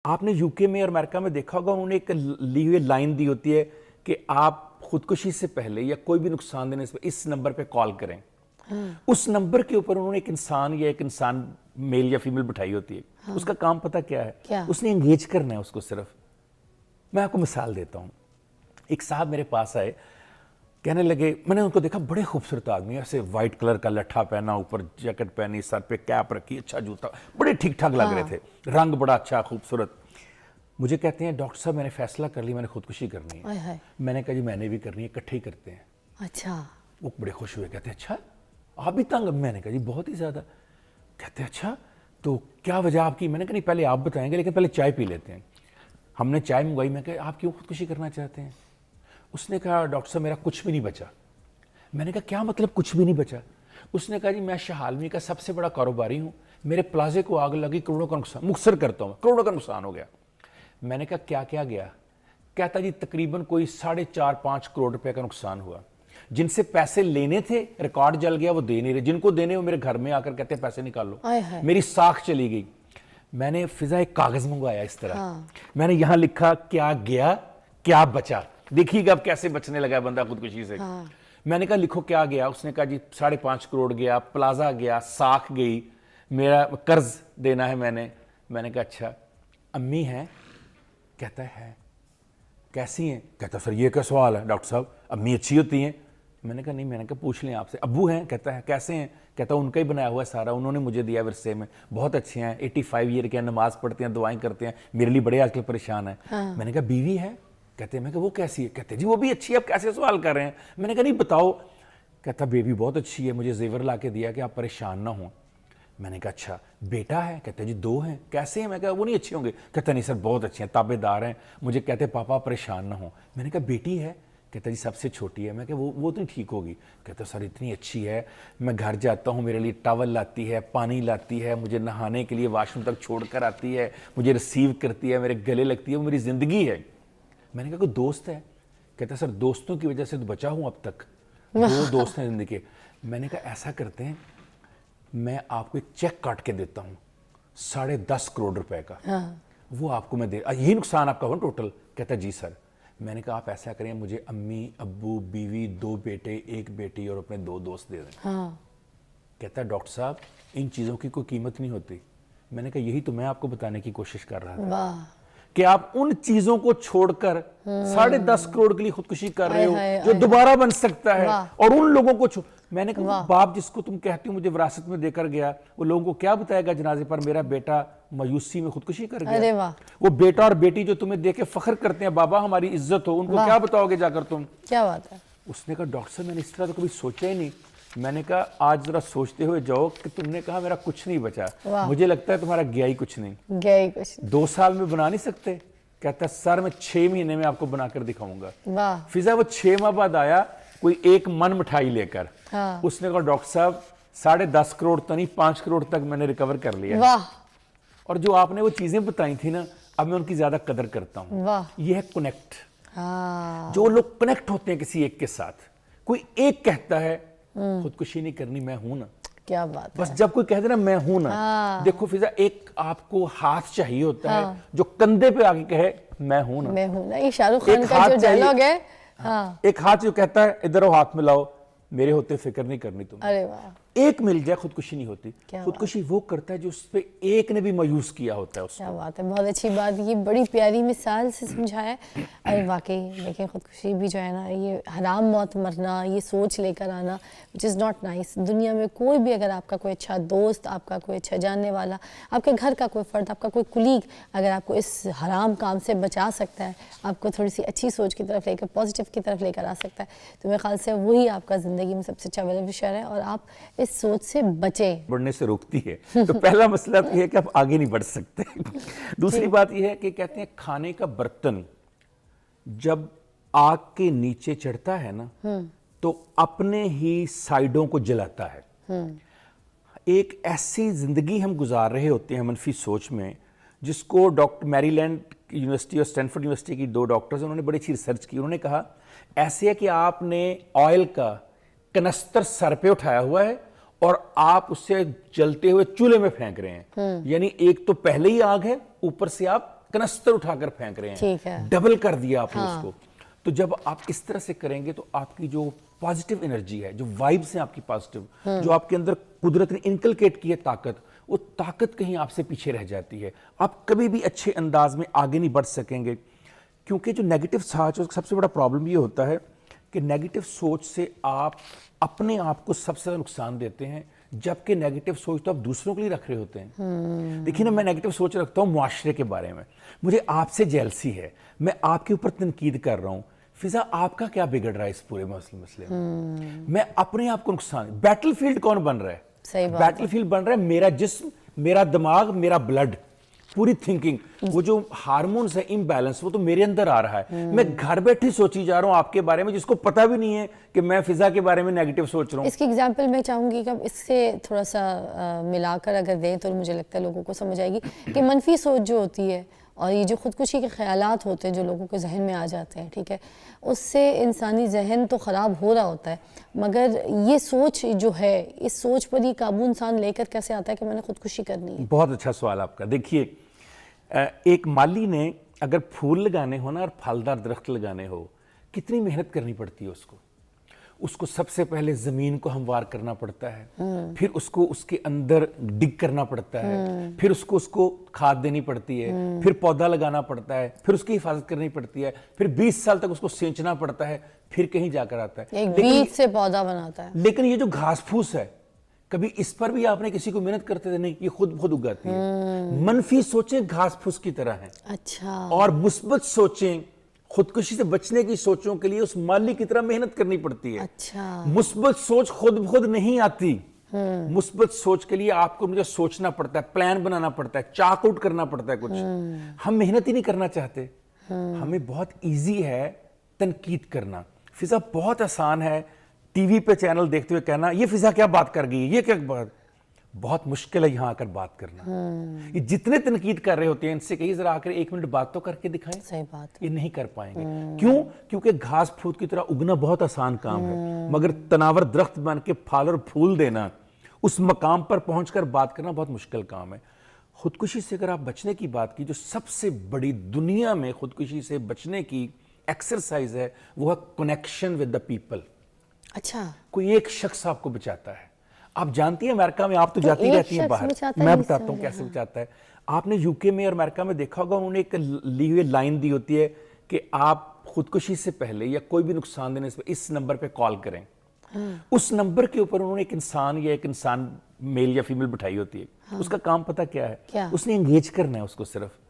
आपने यूके में और अमेरिका में देखा होगा, उन्होंने एक ली हुई लाइन दी होती है कि आप खुदकुशी से पहले या कोई भी नुकसान देने से पहले इस नंबर पे कॉल करें। उस नंबर के ऊपर उन्होंने एक इंसान मेल या फीमेल बिठाई होती है। उसका काम पता क्या है? क्या? उसने एंगेज करना है उसको सिर्फ। मैं आपको मिसाल देता हूं। एक साहब मेरे पास आए, कहने लगे, मैंने उनको देखा, बड़े खूबसूरत आदमी, ऐसे व्हाइट कलर का लट्ठा पहना, ऊपर जैकेट पहनी, सर पे कैप रखी, अच्छा जूता, बड़े ठीक ठाक लग रहे थे, रंग बड़ा अच्छा खूबसूरत। मुझे कहते हैं, डॉक्टर साहब मैंने फैसला कर लिया, मैंने खुदकुशी करनी है। मैंने कहा जी मैंने भी करनी है, इकट्ठे ही करते हैं। अच्छा। वो बड़े खुश हुए, कहते हैं अच्छा आप भी तंग? मैंने कहा जी बहुत ही ज्यादा। कहते हैं अच्छा तो क्या वजह आपकी? मैंने कहा नहीं पहले आप बताएंगे, लेकिन पहले चाय पी लेते हैं। हमने चाय मंगवाई। मैं कहा आप क्यों खुदकुशी करना चाहते हैं? उसने कहा डॉक्टर साहब मेरा कुछ भी नहीं बचा। मैंने कहा क्या मतलब कुछ भी नहीं बचा? उसने कहा जी मैं शाह आलमी का सबसे बड़ा कारोबारी हूँ, मेरे प्लाजे को आग लगी, करोड़ों का नुकसान, मुखसर करता हूँ, करोड़ों का नुकसान हो गया। मैंने कहा क्या क्या गया? कहता जी तकरीबन कोई 4.5-5 करोड़ रुपए का नुकसान हुआ। जिनसे पैसे लेने थे रिकॉर्ड जल गया, वो दे नहीं रहे। जिनको देने वो मेरे घर में आकर कहते हैं पैसे निकाल लो। मेरी साख चली गई। मैंने फिजा एक कागज मंगवाया इस तरह। मैंने यहां लिखा क्या गया क्या बचा। देखिएगा अब कैसे बचने लगा बंदा खुदकुशी से। मैंने कहा लिखो क्या गया। उसने कहा जी 5.5 करोड़ गया, प्लाजा गया, साख गई, मेरा कर्ज देना है। मैंने कहा अच्छा अम्मी है? कहता है कैसी हैं? कहता सर ये क्या सवाल है डॉक्टर साहब, अम्मी अच्छी होती हैं? मैंने कहा नहीं, मैंने कहा पूछ लें आपसे। अब्बू हैं? कहता है कैसे हैं? कहता उनका ही बनाया हुआ है सारा, उन्होंने मुझे दिया विरसे में, बहुत अच्छे हैं, 85 ईयर के हैं, नमाज पढ़ते हैं, दुआएं करते हैं, मेरे लिए बड़े आजकल परेशान है। मैंने कहा बीवी है? कहते हैं, मैं कहा वो कैसी है? कहते जी वो भी अच्छी है, आप कैसे सवाल कर रहे हैं? मैंने कहा नहीं बताओ। कहता बेबी बहुत अच्छी है, मुझे जेवर ला के दिया कि आप परेशान ना हो। मैंने कहा अच्छा बेटा है? कहते जी 2 हैं। कैसे हैं? मैं कहा वो नहीं अच्छे होंगे। कहता नहीं सर बहुत अच्छे हैं, ताबेदार हैं, मुझे कहते पापा परेशान ना हो। मैंने कहा बेटी है? कहता जी सबसे छोटी है। मैं कहा वो तो ठीक होगी। कहता सर इतनी अच्छी है, मैं घर जाता हूँ मेरे लिए टॉवल लाती है, पानी लाती है, मुझे नहाने के लिए वॉशरूम तक छोड़ कर आती है, मुझे रिसीव करती है, मेरे गले लगती है, वो मेरी ज़िंदगी है। मैंने कहा कोई दोस्त है? कहता सर दोस्तों की वजह से तो बचा हूँ अब तक, 2 दोस्त हैं ज़िंदगी के। मैंने कहा ऐसा करते हैं, मैं आपको एक चेक काट के देता हूँ 10.5 करोड़ रुपए का। वो आपको मैं दे, यही नुकसान आपका हुआ टोटल? कहता जी सर। मैंने कहा आप ऐसा करें, मुझे अम्मी अब्बू बीवी 2 बेटे 1 बेटी और अपने 2 दोस्त दे दें। कहता डॉक्टर साहब इन चीज़ों की कोई कीमत नहीं होती। मैंने कहा यही तो मैं आपको बताने की कोशिश कर रहा था कि आप उन चीजों को छोड़कर 10.5 करोड़ के लिए खुदकुशी कर रहे हो जो दोबारा बन सकता है, और उन लोगों को मैंने कहा बाप जिसको तुम कहती हो मुझे विरासत में देकर गया, वो लोगों को क्या बताएगा जनाजे पर मेरा बेटा मायूसी में खुदकुशी कर गया? वो बेटा और बेटी जो तुम्हें देख के फख्र करते हैं बाबा हमारी इज्जत हो, उनको क्या बताओगे जाकर तुम? क्या बात है। उसने कहा डॉक्टर साहब मैंने इस तरह तो कभी सोचा ही नहीं। मैंने कहा आज जरा सोचते हुए जाओ कि तुमने कहा मेरा कुछ नहीं बचा, मुझे लगता है तुम्हारा गया ही कुछ नहीं। 2 साल में बना नहीं सकते? कहता सर मैं 6 महीने में आपको बनाकर दिखाऊंगा। फिजा वो 6 माह बाद आया कोई 1 मन मिठाई लेकर। उसने कहा डॉक्टर साहब 10.5 करोड़ तो नहीं 5 करोड़ तक मैंने रिकवर कर लिया। और जो आपने वो चीजें बताई थी ना, अब मैं उनकी ज्यादा कदर करता हूँ। ये है कनेक्ट। जो लोग कनेक्ट होते हैं किसी एक के साथ, कोई एक कहता है खुदकुशी नहीं करनी, मैं हूं ना। क्या बात बस जब कोई कहते ना मैं हूं ना, देखो फिजा एक आपको हाथ चाहिए होता है जो कंधे पे आके कहे मैं हूं ना। मैं हूं ना, ये शाहरुख खान का जो डायलॉग है। एक हाथ जो कहता है इधर आओ हाथ मिलाओ, मेरे होते फिक्र नहीं करनी तुम। अरे वाह। एक मिल जाए खुदकुशी नहीं होती। खुदकुशी वो करता है जो उस पे एक ने भी मायूस किया होता है उसको। क्या बात है, बहुत अच्छी बात, ये बड़ी प्यारी मिसाल से समझाया। अरे वाकई देखिए खुदकुशी भी जो है ना, ये हराम मौत मरना, ये सोच लेकर आना विच इज़ नॉट नाइस। दुनिया में कोई भी अगर आपका कोई अच्छा दोस्त, आपका कोई अच्छा जानने वाला, आपके घर का कोई फ़र्द, आपका कोई कुलीग अगर आपको इस हराम काम से बचा सकता है, आपको थोड़ी सी अच्छी सोच की तरफ लेकर, पॉजिटिव की तरफ लेकर आ सकता है, तो मेरे ख्याल से वही आपका ज़िंदगी में सबसे अच्छा बेनिफिशियर है और आप इस सोच से बचे। बढ़ने से रोकती है। तो पहला मसला तो यह है कि आप आगे नहीं बढ़ सकते। दूसरी बात यह है कि कहते हैं खाने का बर्तन जब आग के नीचे चढ़ता है ना, तो अपने ही साइडों को जलाता है। एक ऐसी जिंदगी हम गुजार रहे होते हैं मनफी सोच में, जिसको डॉक्टर मैरीलैंड यूनिवर्सिटी और स्टैनफोर्ड यूनिवर्सिटी की 2 डॉक्टर्स उन्होंने बड़ी अच्छी रिसर्च की। उन्होंने कहा ऐसे है कि आपने ऑयल का कनस्तर सर पे उठाया हुआ है और आप उससे जलते हुए चूल्हे में फेंक रहे हैं। यानी एक तो पहले ही आग है, ऊपर से आप कनस्तर उठाकर फेंक रहे ठीक हैं, है। डबल कर दिया आपने उसको। तो जब आप इस तरह से करेंगे तो आपकी जो पॉजिटिव एनर्जी है, जो वाइब्स हैं आपकी पॉजिटिव, जो आपके अंदर कुदरत ने इनकलकेट की है ताकत, वो ताकत कहीं आपसे पीछे रह जाती है। आप कभी भी अच्छे अंदाज में आगे नहीं बढ़ सकेंगे, क्योंकि जो नेगेटिव सोच, उसका सबसे बड़ा प्रॉब्लम ये होता है कि नेगेटिव सोच से आप अपने आप को सबसे ज़्यादा नुकसान देते हैं, जबकि नेगेटिव सोच तो आप दूसरों के लिए रख रहे होते हैं। देखिए ना, मैं नेगेटिव सोच रखता हूँ मुआशरे के बारे में, मुझे आपसे जेलसी है, मैं आपके ऊपर तनकीद कर रहा हूँ। फिजा, आपका क्या बिगड़ रहा है इस पूरे मसले में? मैं अपने आप को नुकसान, बैटलफील्ड कौन बन रहा है? सही बात है। बैटलफील्ड बन रहा है मेरा जिस्म, मेरा दिमाग, मेरा ब्लड, पूरी थिंकिंग। वो जो हार्मोन्स है इम्बैलेंस, वो तो मेरे अंदर आ रहा है। मैं घर बैठे सोची जा रहा हूँ आपके बारे में, जिसको पता भी नहीं है कि मैं फिजा के बारे में नेगेटिव सोच रहा हूँ। इसकी एग्जांपल मैं चाहूँगी कि इससे थोड़ा सा मिलाकर अगर दें तो मुझे लगता है लोगों को समझ आएगी कि मनफी सोच जो होती है और ये जो खुदकुशी के ख्यालात होते हैं जो लोगों के जहन में आ जाते हैं, ठीक है, उससे इंसानी जहन तो ख़राब हो रहा होता है, मगर ये सोच जो है, इस सोच पर ही काबू इंसान लेकर कैसे आता है कि मैंने खुदकुशी करनी है? बहुत अच्छा सवाल आपका। देखिए, एक माली ने अगर फूल लगाने हो ना और फलदार दरख्त लगाने हो, कितनी मेहनत करनी पड़ती है उसको सबसे पहले ज़मीन को हमवार करना पड़ता है, फिर उसको उसके अंदर डिग करना पड़ता है, फिर उसको खाद देनी पड़ती है, फिर पौधा लगाना पड़ता है, फिर उसकी हिफाजत करनी पड़ती है, फिर 20 साल तक उसको सींचना पड़ता है, फिर कहीं जाकर आता है। एक बीज से पौधा बनाता है। लेकिन ये जो घास फूस है, कभी इस पर भी आपने किसी को मेहनत करते थे? नहीं, ये खुद उगाती है। मनफी सोचें घास फूस की तरह हैं, अच्छा, और मुस्बत सोचें, खुदकुशी से बचने की सोचों के लिए उस माली की तरह मेहनत करनी पड़ती है। अच्छा, मुस्बत सोच खुद नहीं आती। मुस्बत सोच के लिए आपको मुझे सोचना पड़ता है, प्लान बनाना पड़ता है, चाक आउट करना पड़ता है कुछ। हम मेहनत ही नहीं करना चाहते। हमें बहुत इजी है तनकीद करना। फिजा, बहुत आसान है टीवी पे चैनल देखते हुए कहना ये फिजा क्या बात कर गई, ये क्या बात। बहुत मुश्किल है यहाँ आकर बात करना। ये जितने तनकीद कर रहे होते हैं, इनसे कहीं जरा आकर 1 मिनट बात तो करके दिखाएं। सही बात है। ये नहीं कर पाएंगे। क्यों? क्योंकि घास फूस की तरह उगना बहुत आसान काम है, मगर तनावर दरख्त बन के फल और फूल देना, उस मकाम पर पहुंचकर बात करना बहुत मुश्किल काम है। खुदकुशी से अगर आप बचने की बात की, जो सबसे बड़ी दुनिया में खुदकुशी से बचने की एक्सरसाइज है, वो है कनेक्शन विद द पीपल। अच्छा, कोई एक शख्स आपको बचाता है। आप जानती हैं अमेरिका में, आप तो जाती एक रहती हैं शख्स बाहर, बचाता है, मैं ये बताता हूँ समझ कैसे हाँ। बचाता है। आपने यूके में और अमेरिका में देखा होगा, उन्होंने एक ली हुई लाइन दी होती है कि आप खुदकुशी से पहले या कोई भी नुकसान देने से इस नंबर पे कॉल करें। उस नंबर के ऊपर उन्होंने एक इंसान मेल या फीमेल बिठाई होती है। उसका काम पता क्या है? क्या? उसने एंगेज करना है उसको सिर्फ।